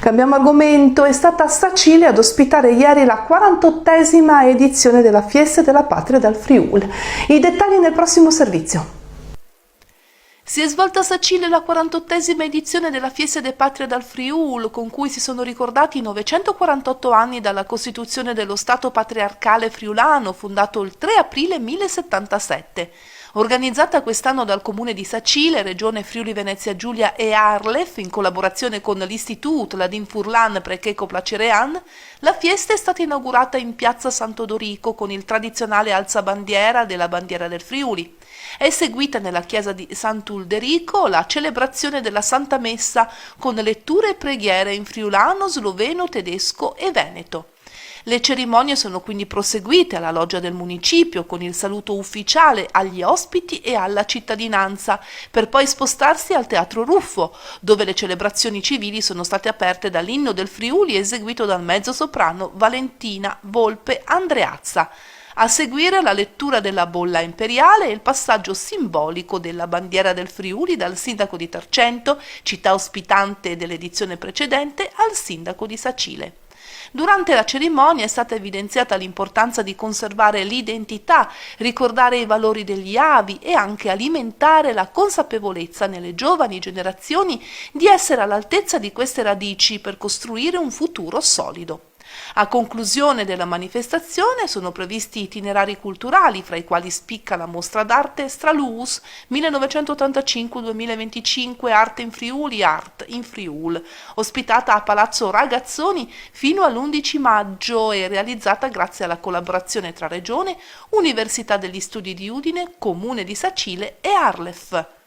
Cambiamo argomento, è stata Sacile ad ospitare ieri la 48esima edizione della Fiesta della Patria dal Friuli. I dettagli nel prossimo servizio. Si è svolta a Sacile la 48esima edizione della Fiesta de Patria dal Friuli, con cui si sono ricordati i 948 anni dalla costituzione dello Stato patriarcale friulano, fondato il 3 aprile 1077. Organizzata quest'anno dal Comune di Sacile, Regione Friuli Venezia Giulia e Arlef, in collaborazione con l'Istituto Ladin Furlan Precheco Placerean, la fiesta è stata inaugurata in piazza Santo Dorico con il tradizionale alzabandiera della bandiera del Friuli. È seguita nella chiesa di Sant'Ulderico la celebrazione della Santa Messa con letture e preghiere in friulano, sloveno, tedesco e veneto. Le cerimonie sono quindi proseguite alla loggia del municipio con il saluto ufficiale agli ospiti e alla cittadinanza, per poi spostarsi al Teatro Ruffo, dove le celebrazioni civili sono state aperte dall'inno del Friuli eseguito dal mezzosoprano Valentina Volpe Andreazza. A seguire la lettura della bolla imperiale e il passaggio simbolico della bandiera del Friuli dal sindaco di Tarcento, città ospitante dell'edizione precedente, al sindaco di Sacile. Durante la cerimonia è stata evidenziata l'importanza di conservare l'identità, ricordare i valori degli avi e anche alimentare la consapevolezza nelle giovani generazioni di essere all'altezza di queste radici per costruire un futuro solido. A conclusione della manifestazione sono previsti itinerari culturali, fra i quali spicca la mostra d'arte Straluus 1985-2025 Arte in Friuli, Art in Friul, ospitata a Palazzo Ragazzoni fino all'11 maggio e realizzata grazie alla collaborazione tra Regione, Università degli Studi di Udine, Comune di Sacile e Arlef.